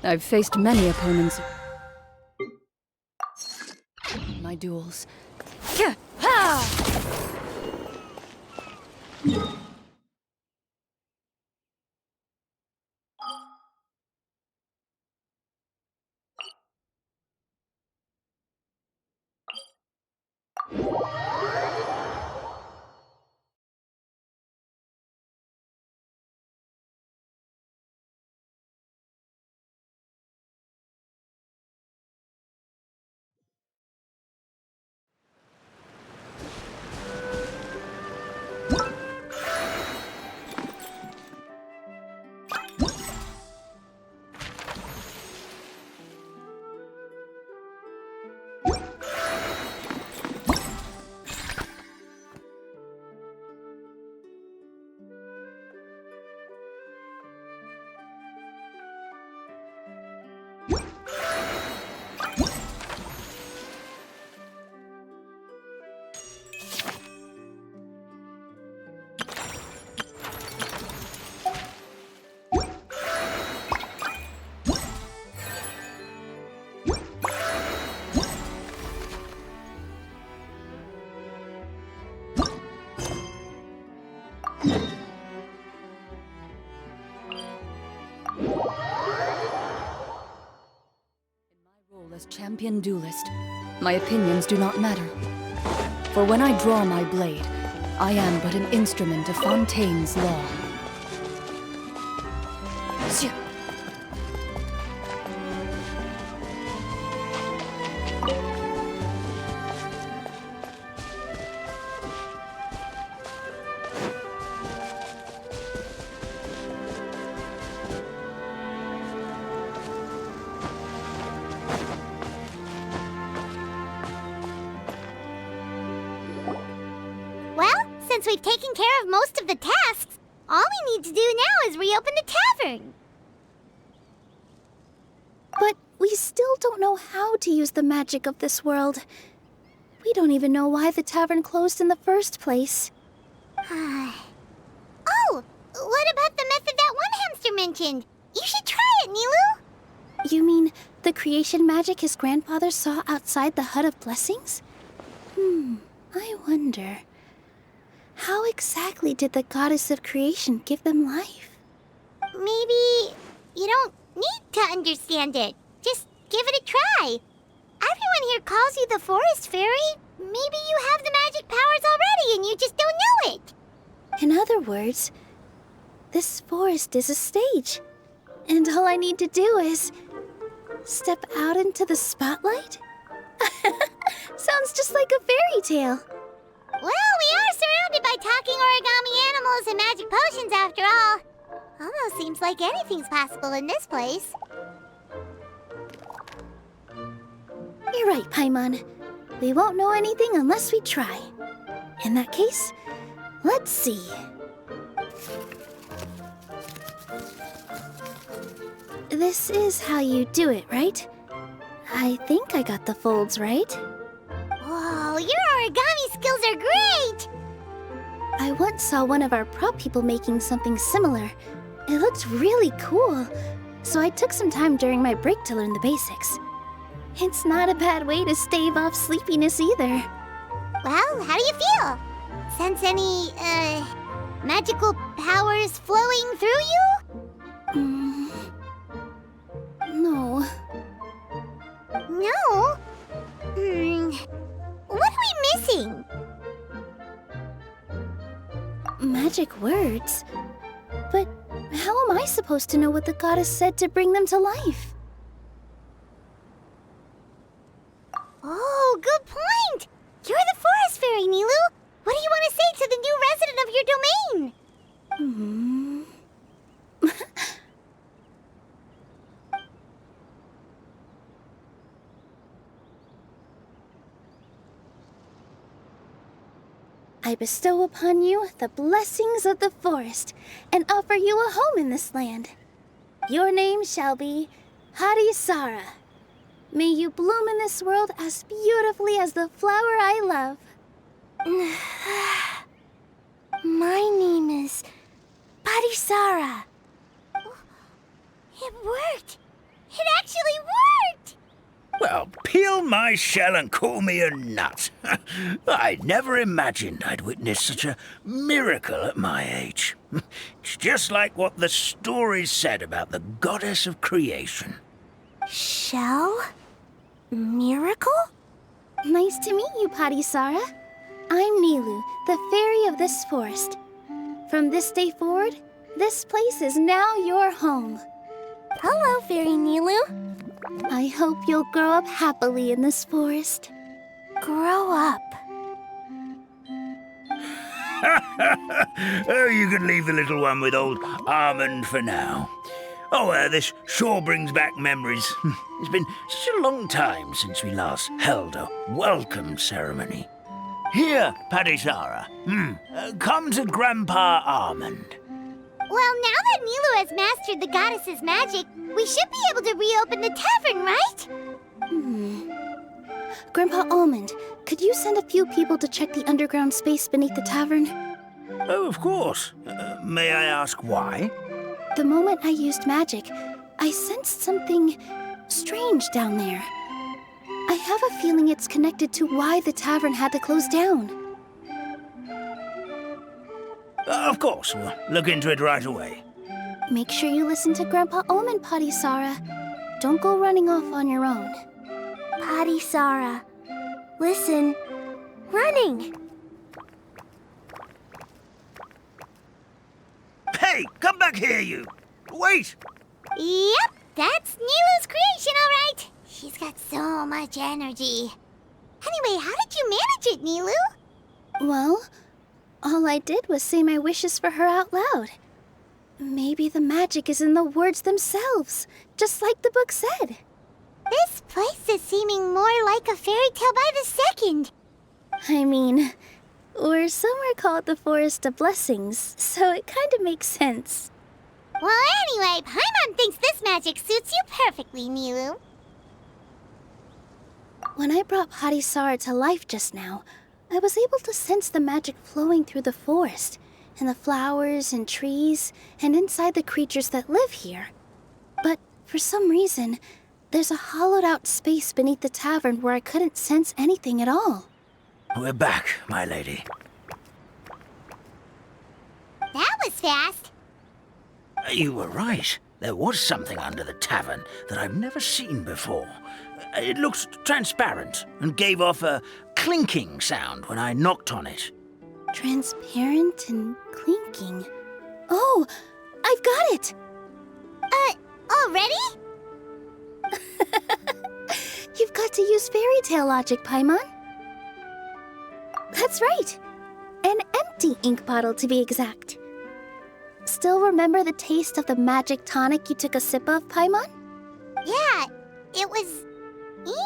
I've faced many opponents. My duels. Ha! As champion duelist, my opinions do not matter. For when I draw my blade, I am but an instrument of Fontaine's law. Since we've taken care of most of the tasks, all we need to do now is reopen the tavern. But we still don't know how to use the magic of this world. We don't even know why the tavern closed in the first place. Oh, what about the method that one hamster mentioned? You should try it, Nilu. You mean the creation magic his grandfather saw outside the Hut of Blessings? I wonder... how exactly did the goddess of creation give them life? Maybe you don't need to understand it. Just give it a try. Everyone here calls you the Forest Fairy. Maybe you have the magic powers already and you just don't know it. In other words, this forest is a stage. And all I need to do is... step out into the spotlight? Sounds just like a fairy tale. Well, we are surrounded by talking origami animals and magic potions after all. Almost seems like anything's possible in this place. You're right, Paimon. We won't know anything unless we try. In that case, let's see. This is how you do it, right? I think I got the folds right. Whoa, your origami skills are great! I once saw one of our prop people making something similar. It looked really cool, so I took some time during my break to learn the basics. It's not a bad way to stave off sleepiness either. Well, how do you feel? Sense any, magical powers flowing through you? No. No? What are we missing? Magic words? But how am I supposed to know what the goddess said to bring them to life? Oh, good point! You're the Forest Fairy, Nilu! What do you want to say to the new resident of your domain? I bestow upon you the blessings of the forest and offer you a home in this land. Your name shall be Harisara. May you bloom in this world as beautifully as the flower I love. My name is Parisara. It worked! It actually worked! Well, peel my shell and call me a nut. I'd never imagined I'd witness such a miracle at my age. It's just like what the stories said about the goddess of creation. Shell? Miracle? Nice to meet you, Padisara. I'm Nilu, the fairy of this forest. From this day forward, this place is now your home. Hello, Fairy Nilu. I hope you'll grow up happily in this forest. Grow up. Oh, you can leave the little one with old Almond for now. Oh, this sure brings back memories. It's been such a long time since we last held a welcome ceremony. Here, Padisara. Come to Grandpa Almond. Well, now that Nilu has mastered the goddess's magic, we should be able to reopen the tavern, right? Grandpa Almond, could you send a few people to check the underground space beneath the tavern? Oh, of course. May I ask why? The moment I used magic, I sensed something strange down there. I have a feeling it's connected to why the tavern had to close down. Of course, we'll look into it right away. Make sure you listen to Grandpa Almond, Padisara. Don't go running off on your own. Padisara, listen. Running. Hey, come back here, you! Wait! Yep, that's Nilu's creation, all right. She's got so much energy. Anyway, how did you manage it, Nilu? Well, all I did was say my wishes for her out loud. Maybe the magic is in the words themselves, just like the book said. This place is seeming more like a fairy tale by the second. I mean, we're somewhere called the Forest of Blessings, so it kind of makes sense. Well, anyway, Paimon thinks this magic suits you perfectly, Nilu. When I brought Padisara to life just now, I was able to sense the magic flowing through the forest, and the flowers and trees, and inside the creatures that live here. But for some reason, there's a hollowed-out space beneath the tavern where I couldn't sense anything at all. We're back, my lady. That was fast. You were right. There was something under the tavern that I've never seen before. It looked transparent and gave off a clinking sound when I knocked on it. Transparent and clinking. Oh, I've got it! Already? You've got to use fairy tale logic, Paimon. That's right. An empty ink bottle, to be exact. Still remember the taste of the magic tonic you took a sip of, Paimon? Yeah, it was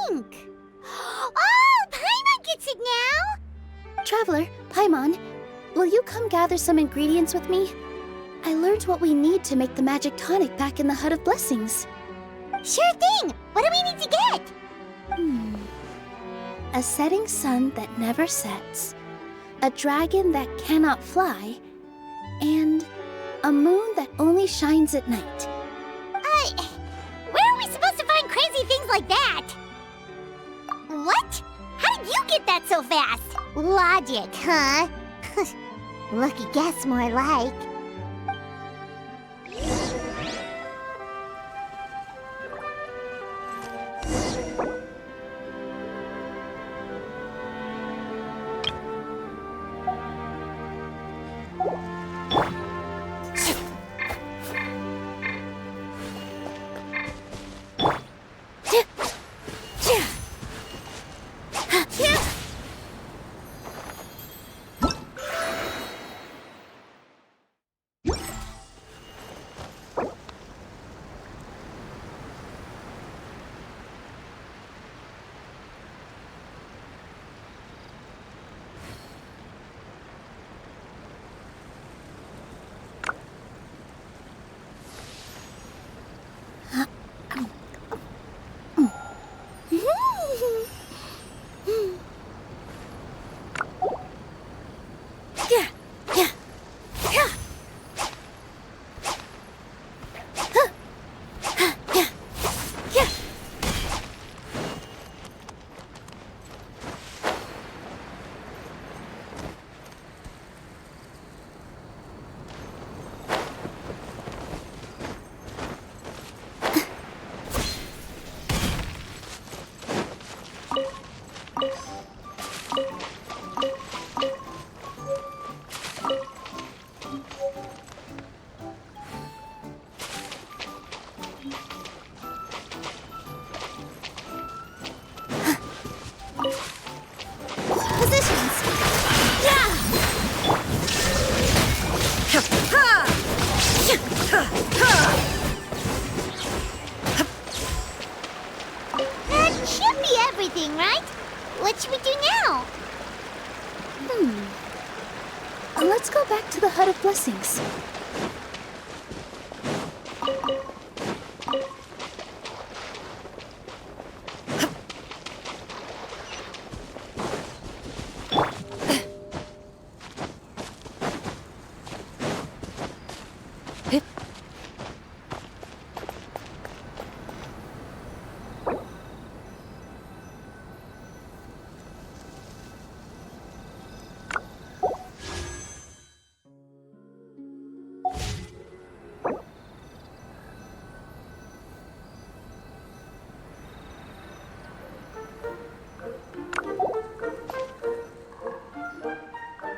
ink. Oh, Paimon gets it now! Traveler, Paimon, will you come gather some ingredients with me? I learned what we need to make the magic tonic back in the Hut of Blessings. Sure thing! What do we need to get? A setting sun that never sets, a dragon that cannot fly, and a moon that only shines at night. Where are we supposed to find crazy things like that? What? How did you get that so fast? Logic, huh? Lucky guess, more like. what should we do now? Let's go back to the Hut of Blessings.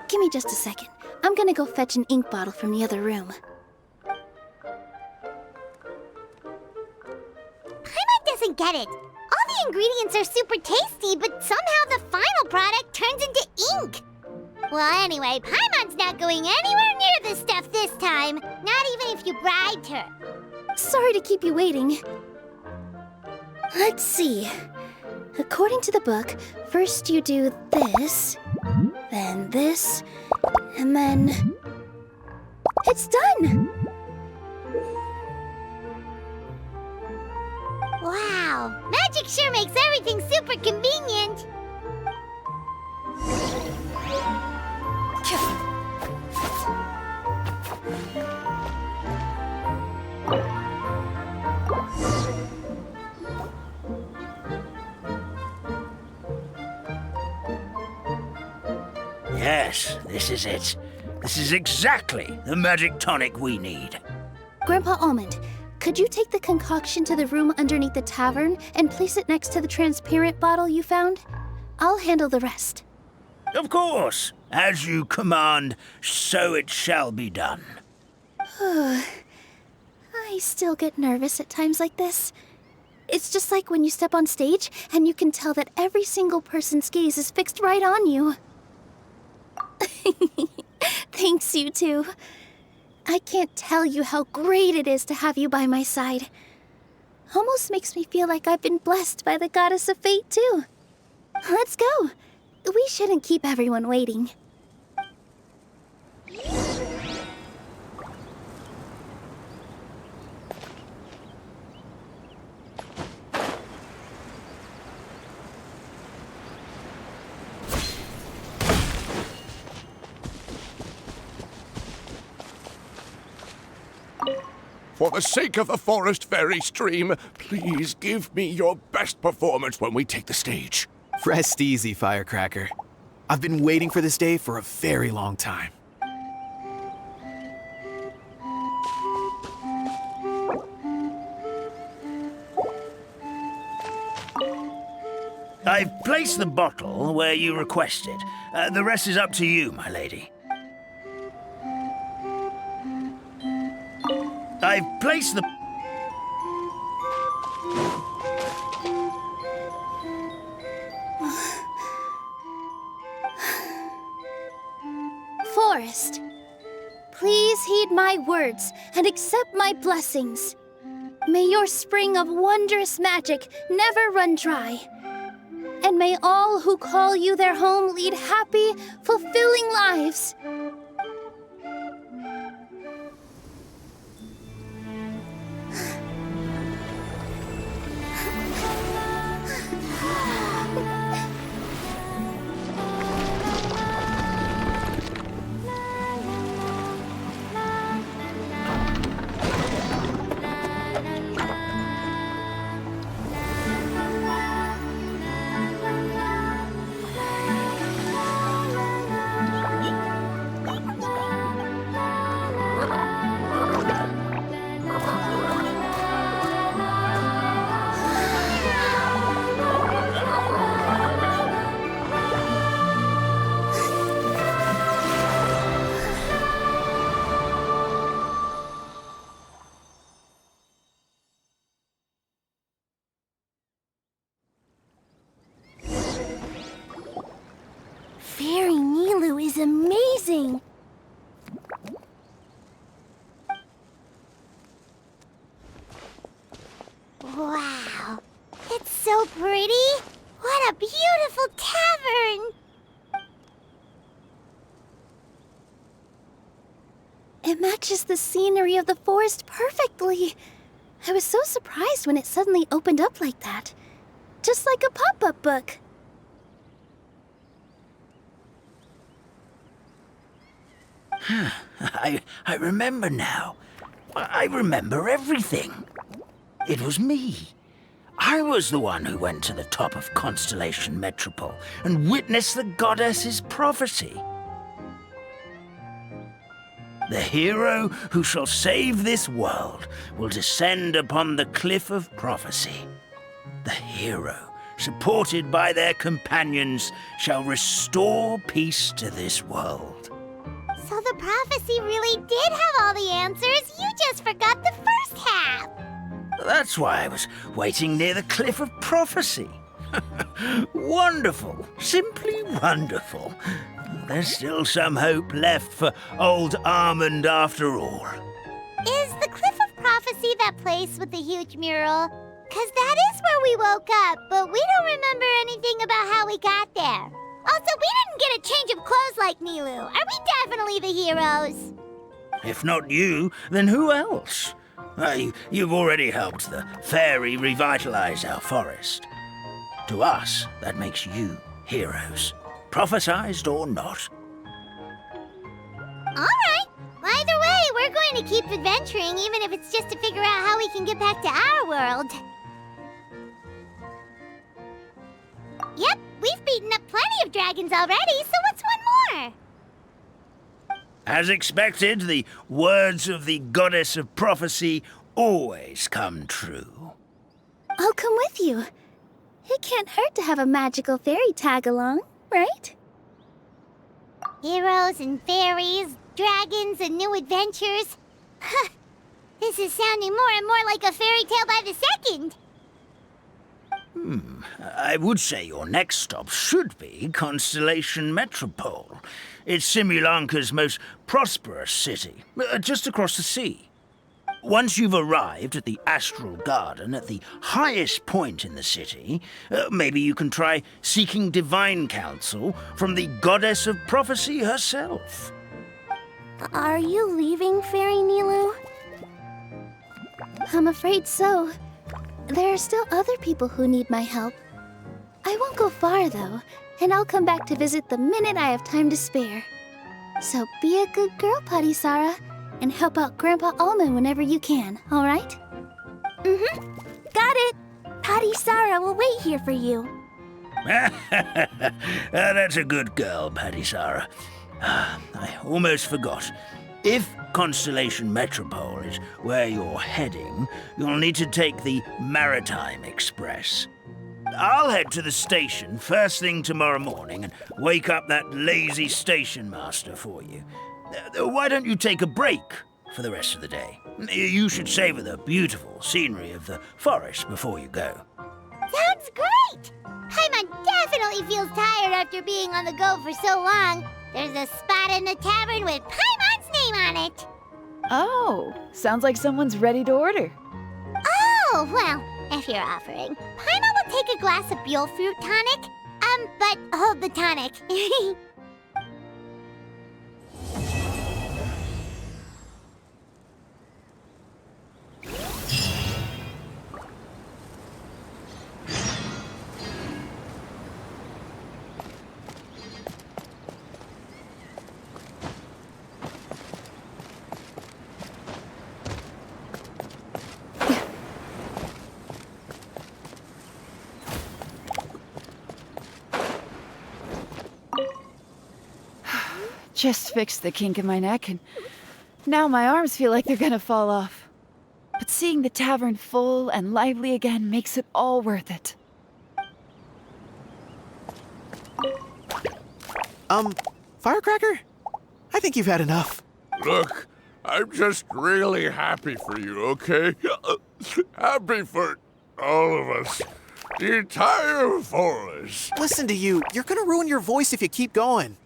Give me just a second. I'm gonna go fetch an ink bottle from the other room. Paimon doesn't get it. All the ingredients are super tasty, but somehow the final product turns into ink. Well, anyway, Paimon's not going anywhere near this stuff this time. Not even if you bribed her. Sorry to keep you waiting. Let's see. According to the book, first you do this, then this, and then... It's done! Wow, magic sure makes everything super convenient. Yes, this is it. This is exactly the magic tonic we need. Grandpa Almond, could you take the concoction to the room underneath the tavern and place it next to the transparent bottle you found? I'll handle the rest. Of course. As you command, so it shall be done. I still get nervous at times like this. It's just like when you step on stage and you can tell that every single person's gaze is fixed right on you. Thanks, you two. I can't tell you how great it is to have you by my side. Almost makes me feel like I've been blessed by the goddess of fate, too. Let's go. We shouldn't keep everyone waiting. For the sake of the forest fairy stream, please give me your best performance when we take the stage. Rest easy, Firecracker. I've been waiting for this day for a very long time. I've placed the bottle where you requested. The rest is up to you, my lady. I've placed the... Forest, please heed my words and accept my blessings. May your spring of wondrous magic never run dry. And may all who call you their home lead happy, fulfilling lives. Fairy Nilu is amazing! Wow, it's so pretty. What What a beautiful tavern! It matches the scenery of the forest perfectly. I was so surprised when it suddenly opened up like that. Just like a pop-up book. I remember now. I remember everything. It was me. I was the one who went to the top of Constellation Metropole and witnessed the goddess's prophecy. The hero who shall save this world will descend upon the cliff of prophecy. The hero, supported by their companions, shall restore peace to this world. So the prophecy really did have all the answers. You just forgot the first half. That's why I was waiting near the cliff of prophecy. Wonderful, simply wonderful. There's still some hope left for old Armand after all. Is the Cliff of Prophecy that place with the huge mural? 'Cause that is where we woke up, but we don't remember anything about how we got there. Also, we didn't get a change of clothes like Nilu. Are we definitely the heroes? If not you, then who else? You've already helped the fairy revitalize our forest. To us, that makes you heroes, prophesized or not. All right. Either way, we're going to keep adventuring, even if it's just to figure out how we can get back to our world. Yep, we've beaten up plenty of dragons already, so what's one more? As expected, the words of the goddess of prophecy always come true. I'll come with you. It can't hurt to have a magical fairy tag along, right? Heroes and fairies, dragons and new adventures. This is sounding more and more like a fairy tale by the second. I would say your next stop should be Constellation Metropole. It's Simulanka's most prosperous city, just across the sea. Once you've arrived at the Astral Garden at the highest point in the city, maybe you can try seeking divine counsel from the goddess of prophecy herself. Are you leaving, Fairy Nilu? I'm afraid so. There are still other people who need my help. I won't go far, though, and I'll come back to visit the minute I have time to spare. So be a good girl, Padisara, and help out Grandpa Almond whenever you can, all right? Mm-hmm. Got it. Padisara will wait here for you. That's a good girl, Padisara. I almost forgot. If Constellation Metropole is where you're heading, you'll need to take the Maritime Express. I'll head to the station first thing tomorrow morning and wake up that lazy station master for you. Why don't you take a break for the rest of the day? You should savor the beautiful scenery of the forest before you go. Sounds great! Paimon definitely feels tired after being on the go for so long. There's a spot in the tavern with Paimon's name on it. Oh, sounds like someone's ready to order. Oh, well, if you're offering. Paimon will take a glass of Buell fruit tonic. But hold the tonic. Just fixed the kink in my neck, and now my arms feel like they're gonna fall off. But seeing the tavern full and lively again makes it all worth it. Firecracker? I think you've had enough. Look, I'm just really happy for you, okay? Happy for all of us. The entire forest. Listen to you. You're gonna ruin your voice if you keep going.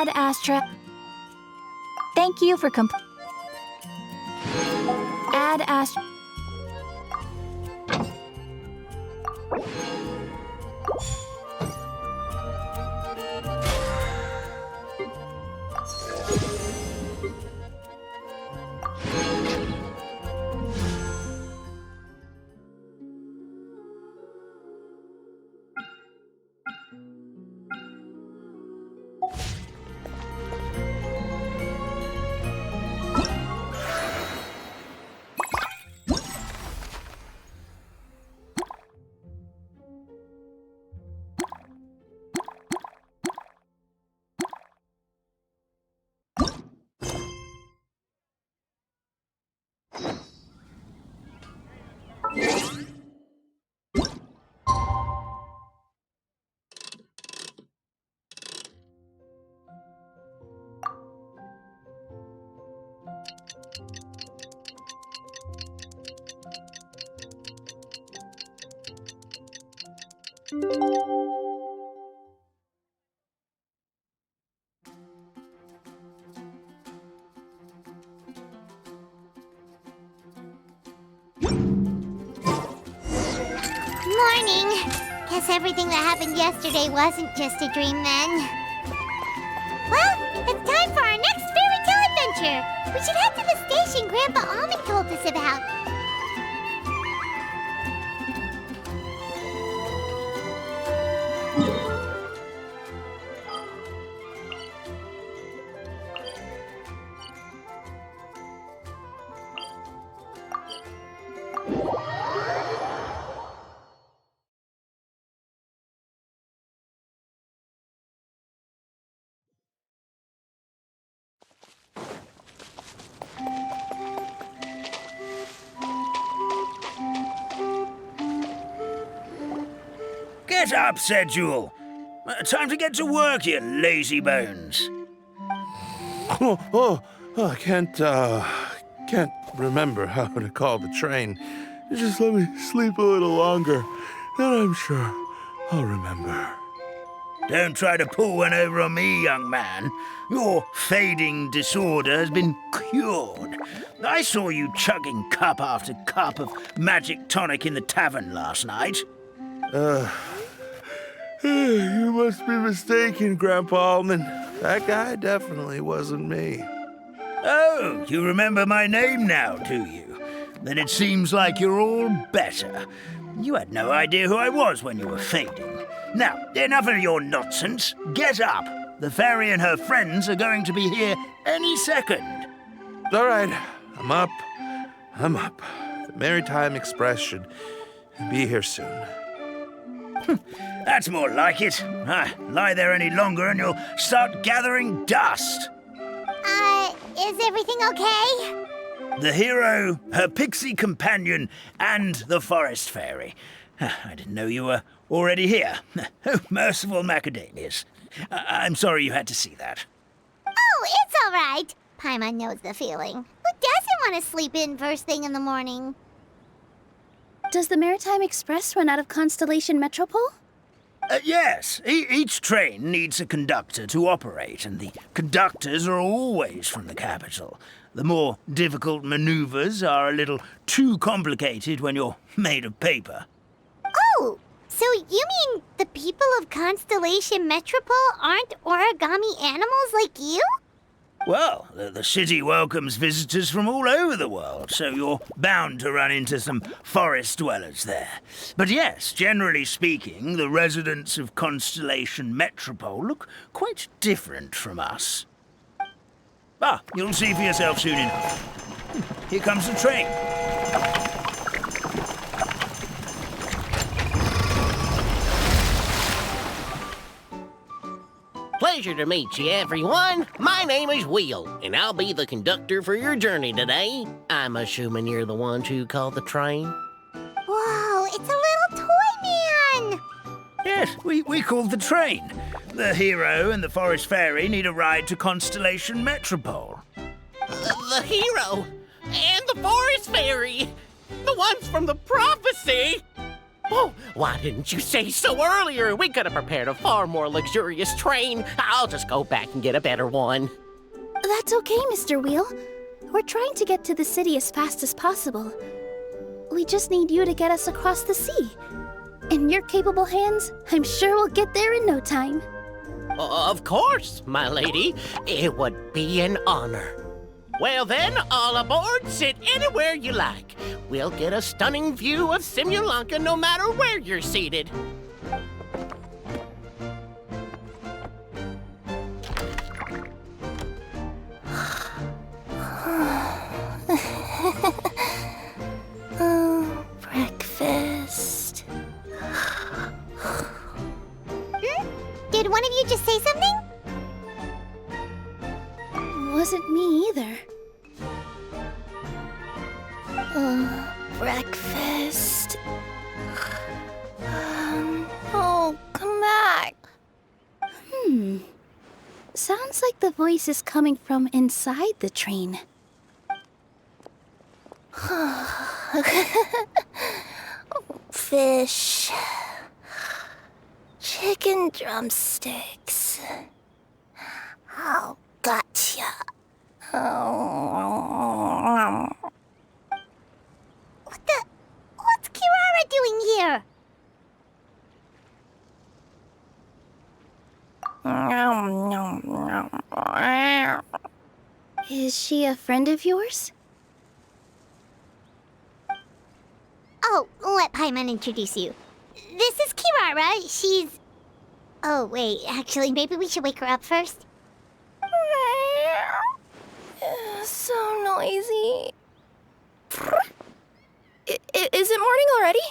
Ad Astra. Thank you for Ad Astra. Morning. Guess everything that happened yesterday wasn't just a dream then. Well, it's time for our next fairy tale adventure. We should head to the station Grandpa Almond told us about. Get up, said Jewel. Time to get to work, you lazy bones. I can't remember how to call the train. Just let me sleep a little longer, then I'm sure I'll remember. Don't try to pull one over on me, young man. Your fading disorder has been cured. I saw you chugging cup after cup of magic tonic in the tavern last night. You must be mistaken, Grandpa Almond. That guy definitely wasn't me. Oh, you remember my name now, do you? Then it seems like you're all better. You had no idea who I was when you were fading. Now, enough of your nonsense. Get up. The fairy and her friends are going to be here any second. All right, I'm up. The Maritime Express should be here soon. That's more like it. Lie there any longer and you'll start gathering dust. Is everything okay? The hero, her pixie companion, and the forest fairy. I didn't know you were already here. Oh, merciful macadamias. I'm sorry you had to see that. Oh, it's all right. Paimon knows the feeling. Who doesn't want to sleep in first thing in the morning? Does the Maritime Express run out of Constellation Metropole? Yes, each train needs a conductor to operate, and the conductors are always from the capital. The more difficult maneuvers are a little too complicated when you're made of paper. Oh, so you mean the people of Constellation Metropole aren't origami animals like you? Well, the city welcomes visitors from all over the world, so you're bound to run into some forest dwellers there. But yes, generally speaking, the residents of Constellation Metropole look quite different from us. You'll see for yourself soon enough. Here comes the train. Pleasure to meet you, everyone. My name is Will, and I'll be the conductor for your journey today. I'm assuming you're the ones who called the train. Whoa, it's a little toy man! Yes, we called the train. The hero and the forest fairy need a ride to Constellation Metropole. The hero and the forest fairy, the ones from the prophecy. Oh, why didn't you say so earlier? We could have prepared a far more luxurious train. I'll just go back and get a better one. That's okay, Mr. Wheel. We're trying to get to the city as fast as possible. We just need you to get us across the sea. In your capable hands, I'm sure we'll get there in no time. Of course, my lady. It would be an honor. Well then, all aboard, sit anywhere you like. We'll get a stunning view of Simulanka no matter where you're seated. Breakfast. Did one of you just say something? Wasn't me either. Breakfast. Oh, come back. Sounds like the voice is coming from inside the train. Fish. Chicken drumsticks. Oh, gotcha. What's Kirara doing here? Is she a friend of yours? Oh, let Paimon introduce you. This is Kirara. She's... Oh, wait. Actually, maybe we should wake her up first. So noisy. Is it morning already?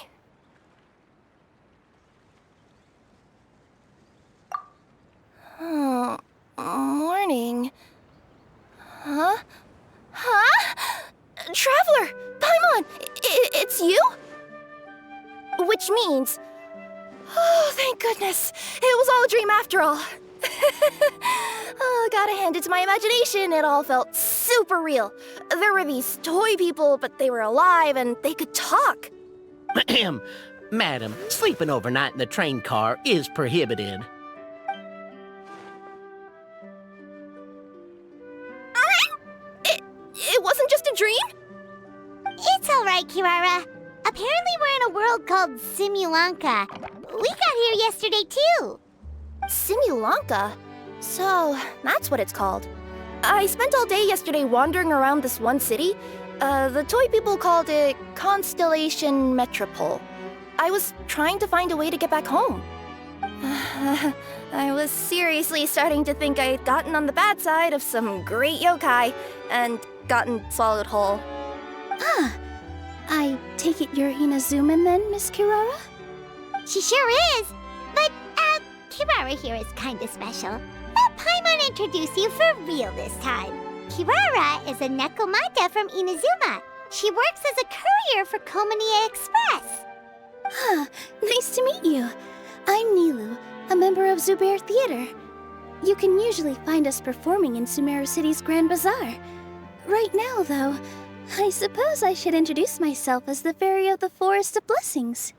Oh, morning. Huh? Traveler! Paimon! It's you? Which means... Oh, thank goodness. It was all a dream after all. Oh, gotta hand it to my imagination. It all felt super real. There were these toy people, but they were alive and they could talk. Ahem. Madam, sleeping overnight in the train car is prohibited. It wasn't just a dream? It's all right, Kirara. Apparently we're in a world called Simulanka. We got here yesterday, too. Simulanka? So, that's what it's called. I spent all day yesterday wandering around this one city. The toy people called it Constellation Metropole. I was trying to find a way to get back home. I was seriously starting to think I'd gotten on the bad side of some great yokai and gotten swallowed whole. Ah, I take it you're Inazuman then, Miss Kirara? She sure is. But, Kirara here is kinda special. Let Paimon introduce you for real this time. Kirara is a Nekomata from Inazuma. She works as a courier for Komanie Express. Ah, nice to meet you. I'm Nilu, a member of Zubair Theater. You can usually find us performing in Sumeru City's Grand Bazaar. Right now, though, I suppose I should introduce myself as the Fairy of the Forest of Blessings.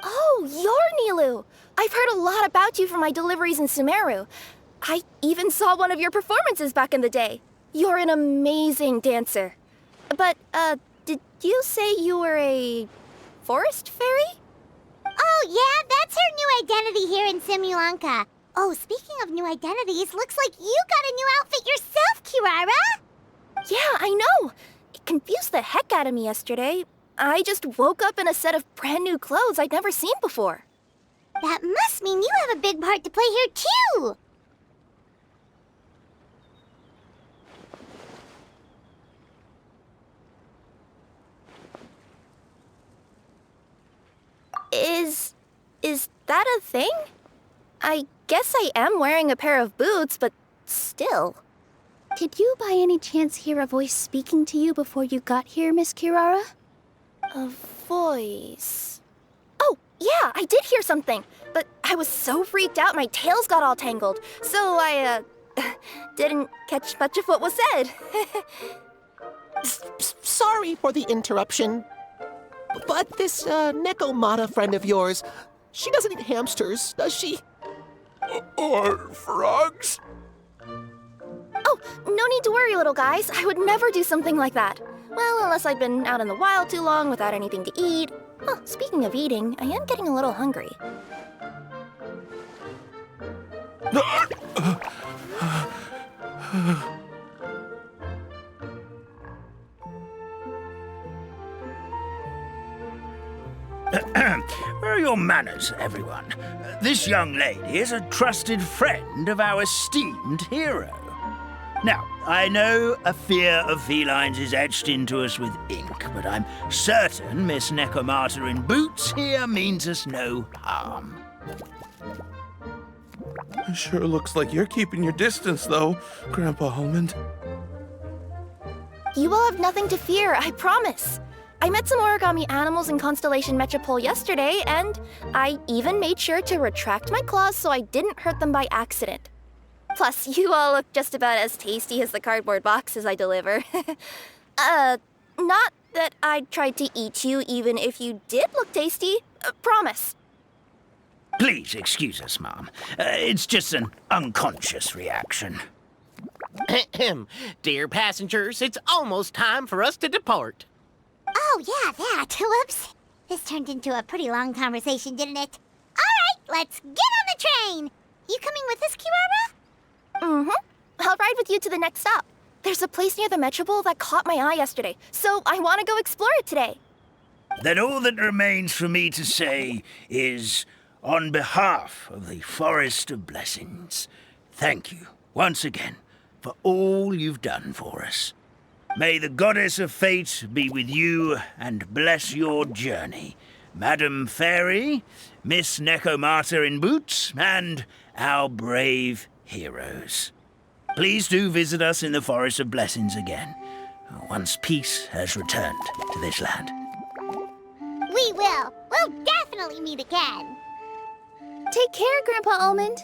Oh, you're Nilu! I've heard a lot about you from my deliveries in Sumeru. I even saw one of your performances back in the day. You're an amazing dancer. But, did you say you were a forest fairy? Oh, yeah, that's her new identity here in Simulanka. Oh, speaking of new identities, looks like you got a new outfit yourself, Kirara. Yeah, I know. It confused the heck out of me yesterday. I just woke up in a set of brand new clothes I'd never seen before. That must mean you have a big part to play here, too. Is that a thing? I guess I am wearing a pair of boots, but still. Did you by any chance hear a voice speaking to you before you got here, Miss Kirara? A voice... Oh, yeah, I did hear something, but I was so freaked out my tails got all tangled, so I, didn't catch much of what was said. Sorry for the interruption. But this Nekomata friend of yours, she doesn't eat hamsters, does she? Or frogs? Oh, no need to worry, little guys. I would never do something like that. Well, unless I've been out in the wild too long without anything to eat. Oh, speaking of eating, I am getting a little hungry. Where are your manners, everyone? This young lady is a trusted friend of our esteemed hero. Now, I know a fear of felines is etched into us with ink, but I'm certain Miss Nekomata in boots here means us no harm. Sure looks like you're keeping your distance, though, Grandpa Almond. You will have nothing to fear, I promise. I met some origami animals in Constellation Metropole yesterday, and I even made sure to retract my claws so I didn't hurt them by accident. Plus, you all look just about as tasty as the cardboard boxes I deliver. Not that I tried to eat you even if you did look tasty. Promise. Please excuse us, Mom. It's just an unconscious reaction. Dear passengers, it's almost time for us to depart. Oh, yeah, that. Whoops. This turned into a pretty long conversation, didn't it? All right, let's get on the train. You coming with us, Kirara? I'll ride with you to the next stop. There's a place near the Metropole that caught my eye yesterday, so I want to go explore it today. Then all that remains for me to say is, on behalf of the Forest of Blessings, thank you once again for all you've done for us. May the Goddess of Fate be with you and bless your journey, Madam Fairy, Miss Nekomata in boots, and our brave heroes. Please do visit us in the Forest of Blessings again, once peace has returned to this land. We will. We'll definitely meet again. Take care, Grandpa Almond.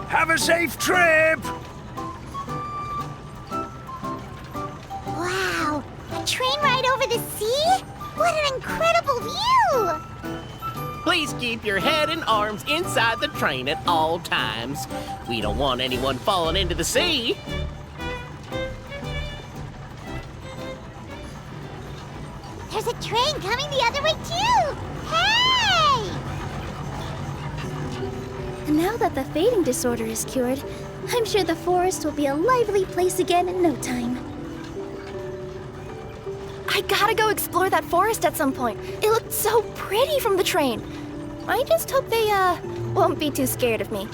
Have a safe trip! Wow, a train ride over the sea? What an incredible view! Please keep your head and arms inside the train at all times. We don't want anyone falling into the sea. There's a train coming the other way, too! Hey! Now that the fading disorder is cured, I'm sure the forest will be a lively place again in no time. I gotta go explore that forest at some point. It looked so pretty from the train. I just hope they, won't be too scared of me.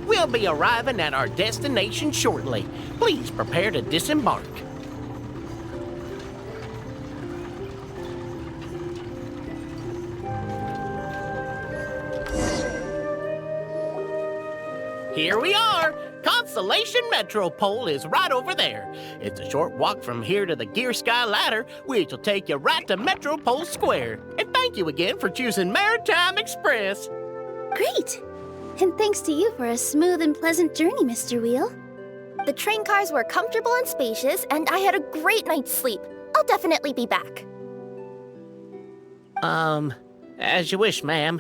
We'll be arriving at our destination shortly. Please prepare to disembark. Here we are! Constellation Metropole is right over there. It's a short walk from here to the Gear Sky Ladder, which will take you right to Metropole Square. And thank you again for choosing Maritime Express. Great! And thanks to you for a smooth and pleasant journey, Mr. Wheel. The train cars were comfortable and spacious, and I had a great night's sleep. I'll definitely be back. As you wish, ma'am.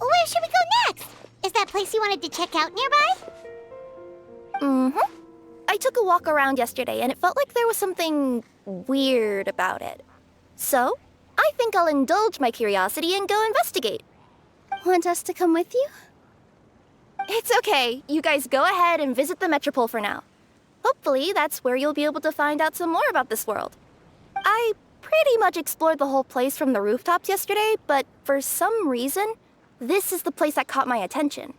Where should we go next? Is that place you wanted to check out nearby? Mm-hmm. I took a walk around yesterday, and it felt like there was something weird about it. So, I think I'll indulge my curiosity and go investigate. Want us to come with you? It's okay. You guys go ahead and visit the Metropole for now. Hopefully, that's where you'll be able to find out some more about this world. I pretty much explored the whole place from the rooftops yesterday, but for some reason, this is the place that caught my attention.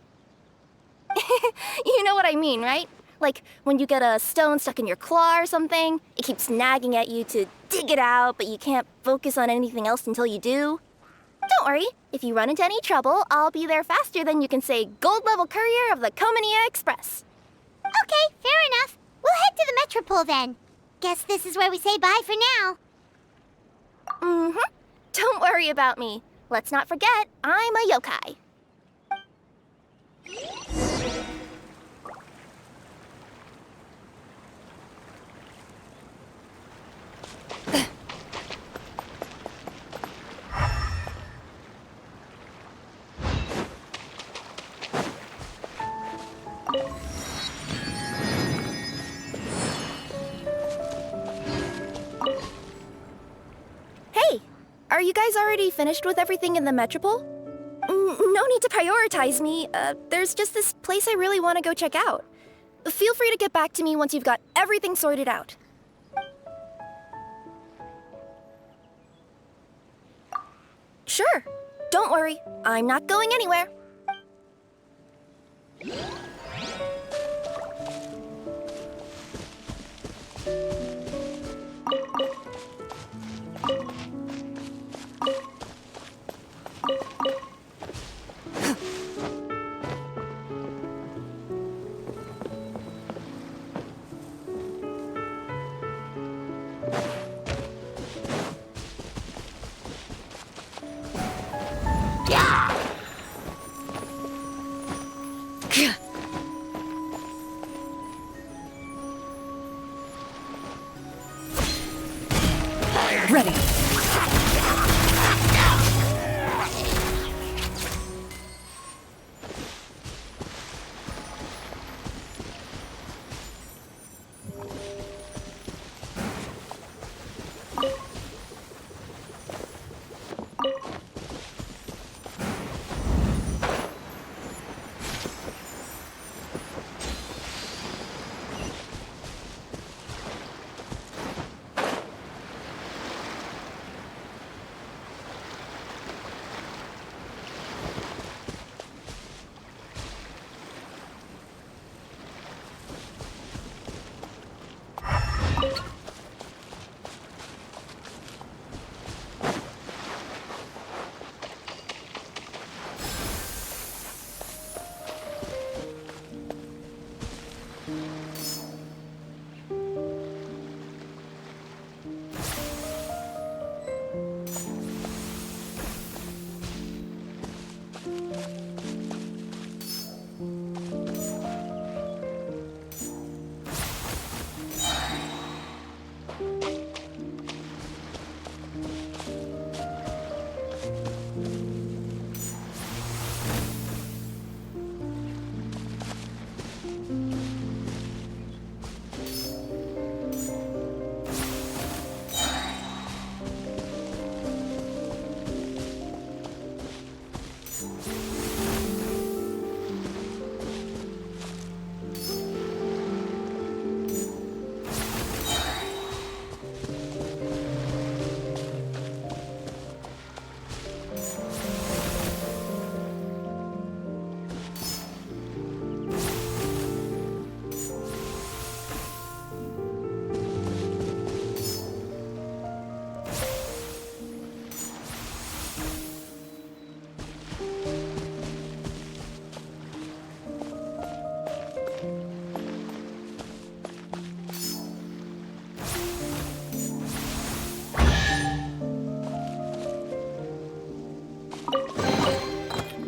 You know what I mean, right? Like when you get a stone stuck in your claw or something, it keeps nagging at you to dig it out, but you can't focus on anything else until you do. Don't worry, if you run into any trouble, I'll be there faster than you can say gold level courier of the Comania Express. Okay, fair enough. We'll head to the Metropole then. Guess this is where we say bye for now. Mm-hmm. Don't worry about me. Let's not forget, I'm a yokai. Hey, are you guys already finished with everything in the Metropole? No need to prioritize me. There's just this place I really want to go check out. Feel free to get back to me once you've got everything sorted out. Sure. Don't worry. I'm not going anywhere.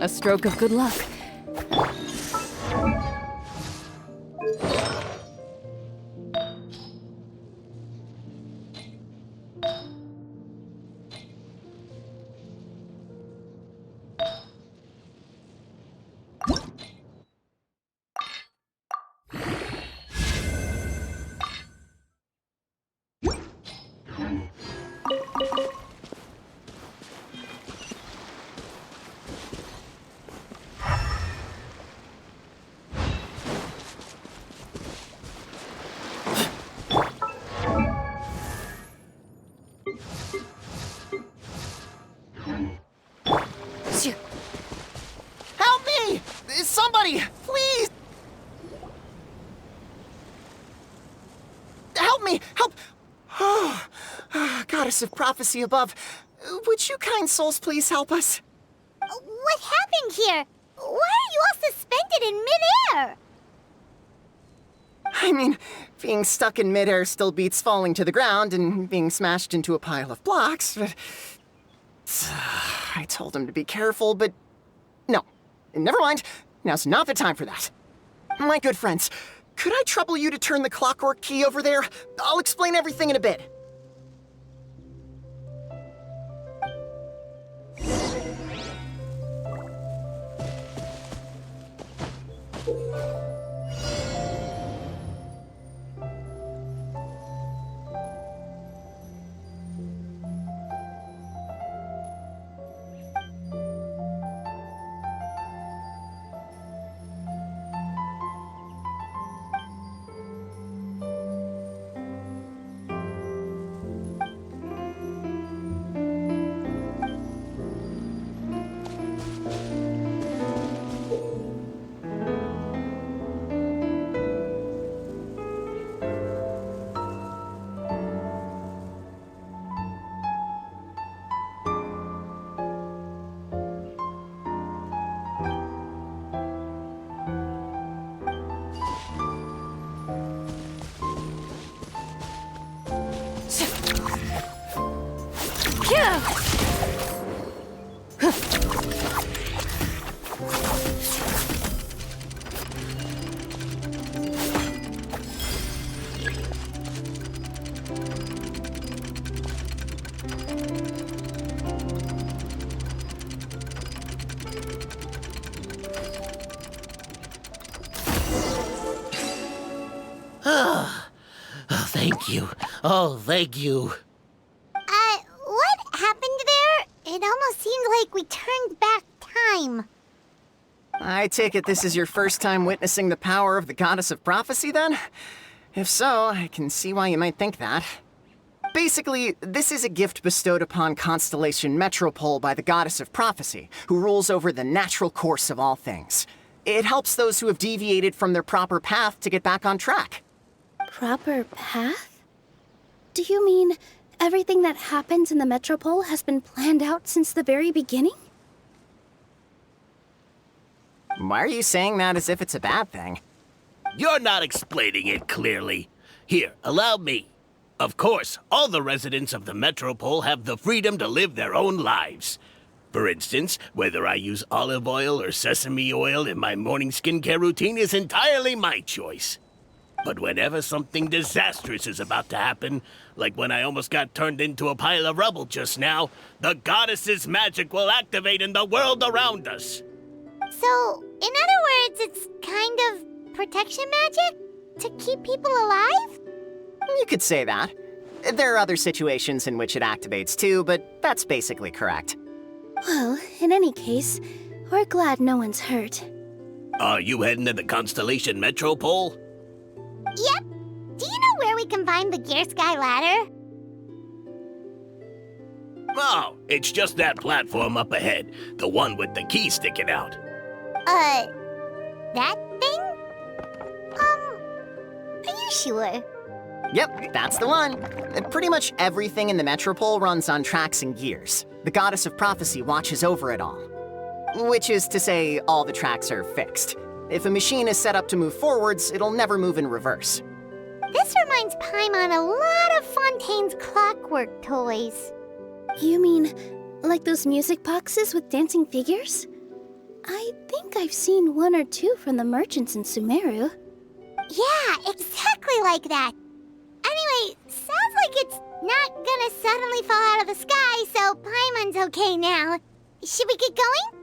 A stroke of good luck. Help me! Somebody, please! Help me! Help! Oh, Goddess of Prophecy above, would you kind souls please help us? What happened here? Why are you all suspended in midair? I mean, being stuck in midair still beats falling to the ground and being smashed into a pile of blocks, but... I told him to be careful, but... No. Never mind. Now's not the time for that. My good friends, could I trouble you to turn the clockwork key over there? I'll explain everything in a bit. Thank you. Oh, thank you. What happened there? It almost seemed like we turned back time. I take it this is your first time witnessing the power of the Goddess of Prophecy, then? If so, I can see why you might think that. Basically, this is a gift bestowed upon Constellation Metropole by the Goddess of Prophecy, who rules over the natural course of all things. It helps those who have deviated from their proper path to get back on track. Proper path? Do you mean everything that happens in the Metropole has been planned out since the very beginning? Why are you saying that as if it's a bad thing? You're not explaining it clearly. Here, allow me. Of course, all the residents of the Metropole have the freedom to live their own lives. For instance, whether I use olive oil or sesame oil in my morning skincare routine is entirely my choice. But whenever something disastrous is about to happen, like when I almost got turned into a pile of rubble just now, the goddess's magic will activate in the world around us. So, in other words, it's kind of protection magic? To keep people alive? You could say that. There are other situations in which it activates too, but that's basically correct. Well, in any case, we're glad no one's hurt. Are you heading to the Constellation Metropole? Yep. Do you know where we can find the Gear Sky Ladder? Oh, it's just that platform up ahead. The one with the key sticking out. That thing? Are you sure? Yep, that's the one. Pretty much everything in the Metropole runs on tracks and gears. The Goddess of Prophecy watches over it all. Which is to say, all the tracks are fixed. If a machine is set up to move forwards, it'll never move in reverse. This reminds Paimon a lot of Fontaine's clockwork toys. You mean, like those music boxes with dancing figures? I think I've seen one or two from the merchants in Sumeru. Yeah, exactly like that. Anyway, sounds like it's not gonna suddenly fall out of the sky, so Paimon's okay now. Should we get going?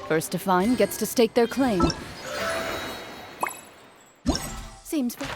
First to find gets to stake their claim. Seems fair.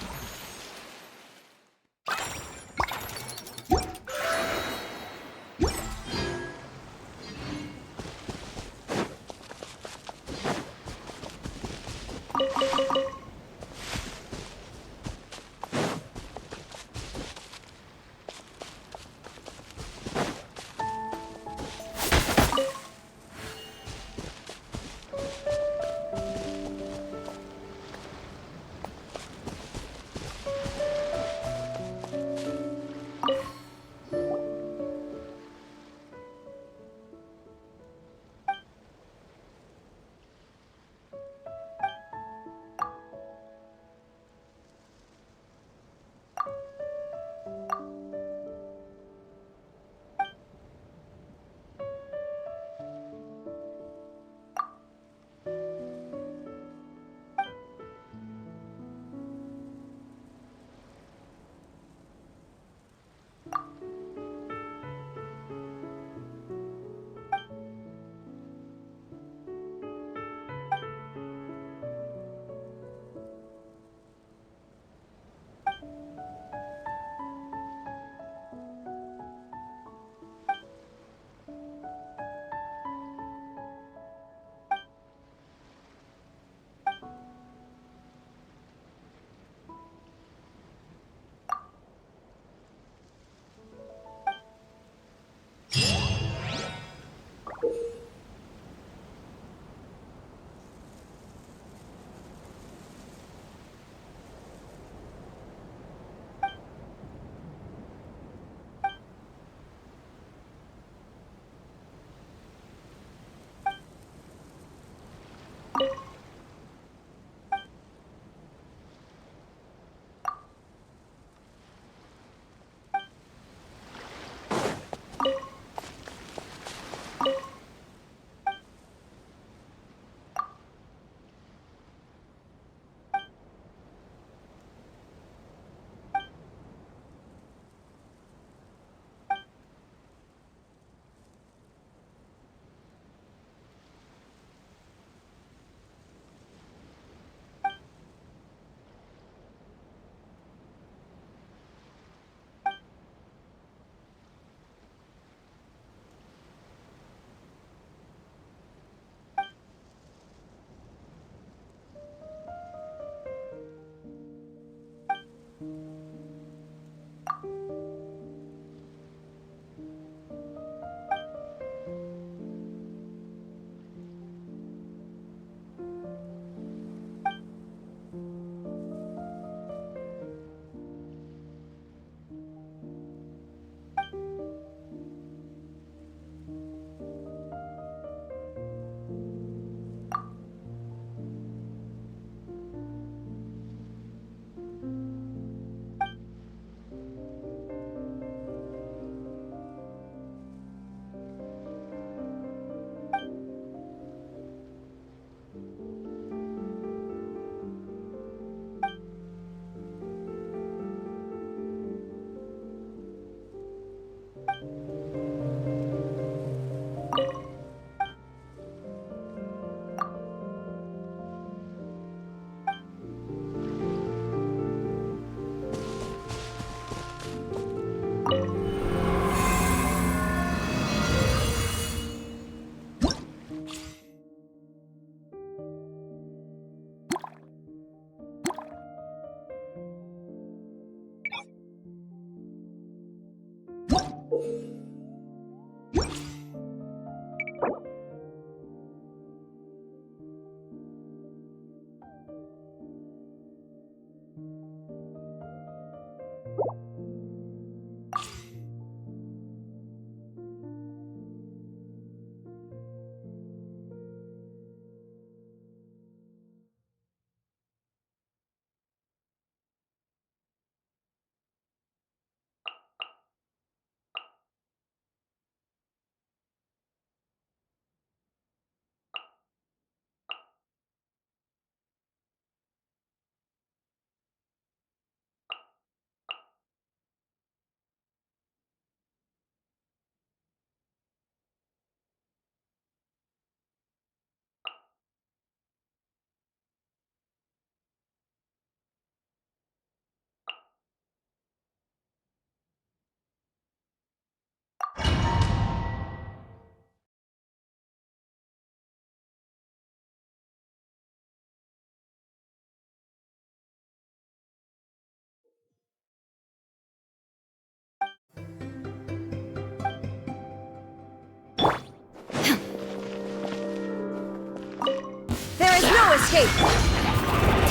escape!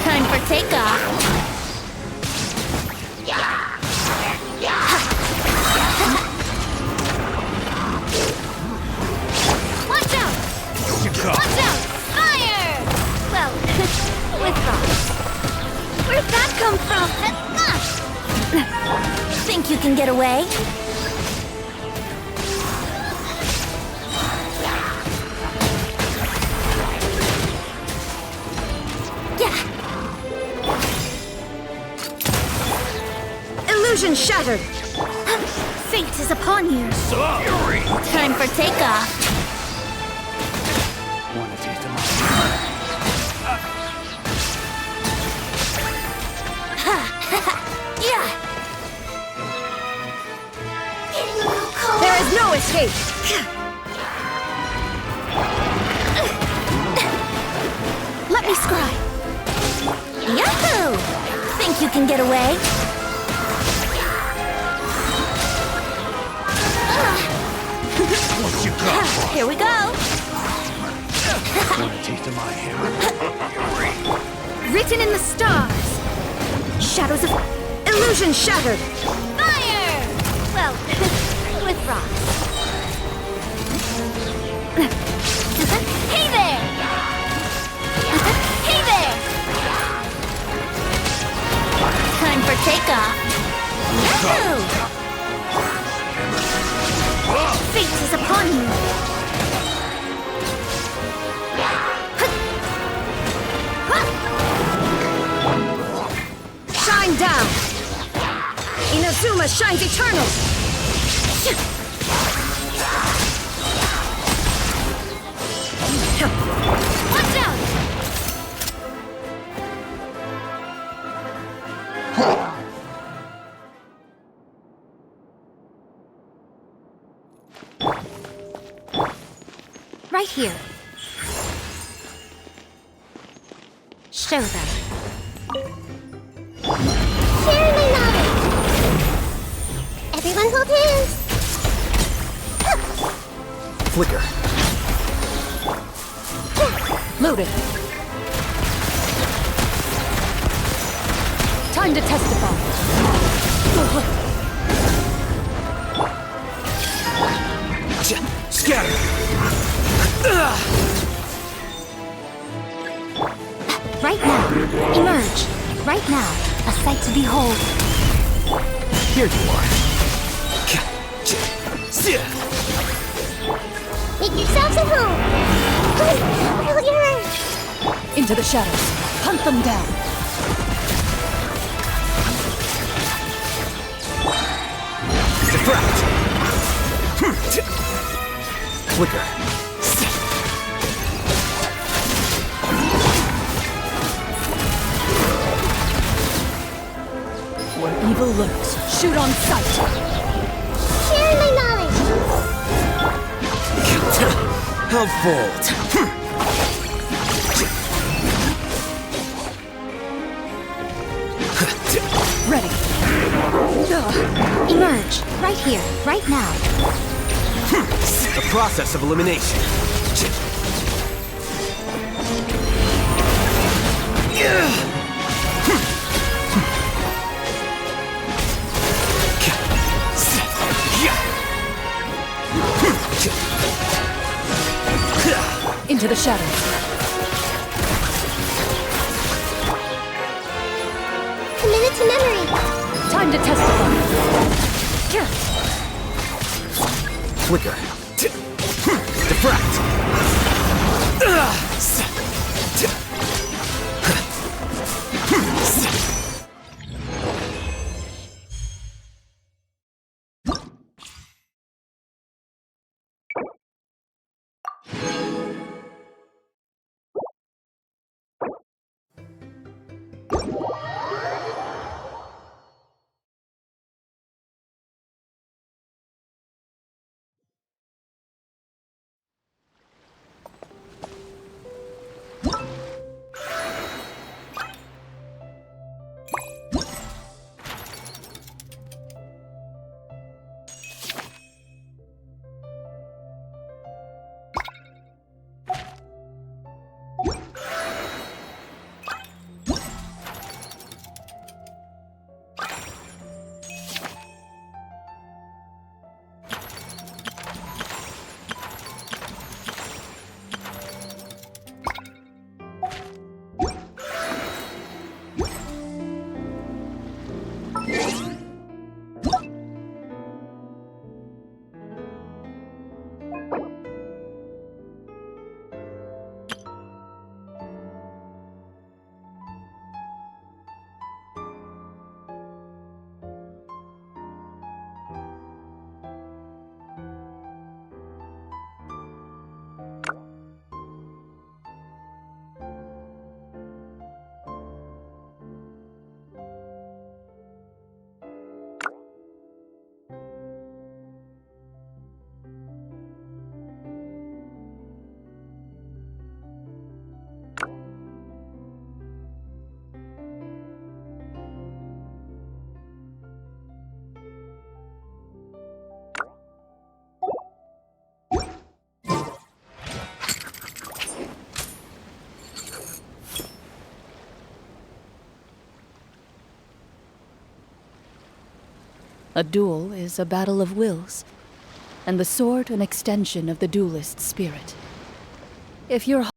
Time for takeoff. Watch out! Watch out! Fire! Well, with frost. Where'd that come from? Think you can get away? Illusion shattered! Fate is upon you. Time for takeoff. Want a taste of my Yeah. There is no escape! Let me scry. Yahoo! Think you can get away? What you got? Here we go. Want a taste of my hammer? Written in the stars! Shadows of illusion shattered! Fire! Well, with frost. Hey there! Hey there! Time for takeoff. Yahoo! Fate is upon you. Shine down! Inazuma shines eternal! Watch out! Right here. Show them. Share my knowledge! Everyone hold hands! Flicker. Loaded. Time to testify. Scatter. Right now. Emerge. Right now. A sight to behold. Here you are. Make yourselves at home! Familiar! Into the shadows. Hunt them down. Defract. Flicker. Where evil lurks, shoot on sight. Share my knowledge! How bold. Ready. Emerge. Right here. Right now. The process of elimination. Into the shadows. Committed to memory. Time to testify. Flicker. Defract. A duel is a battle of wills, and the sword an extension of the duelist's spirit. If you're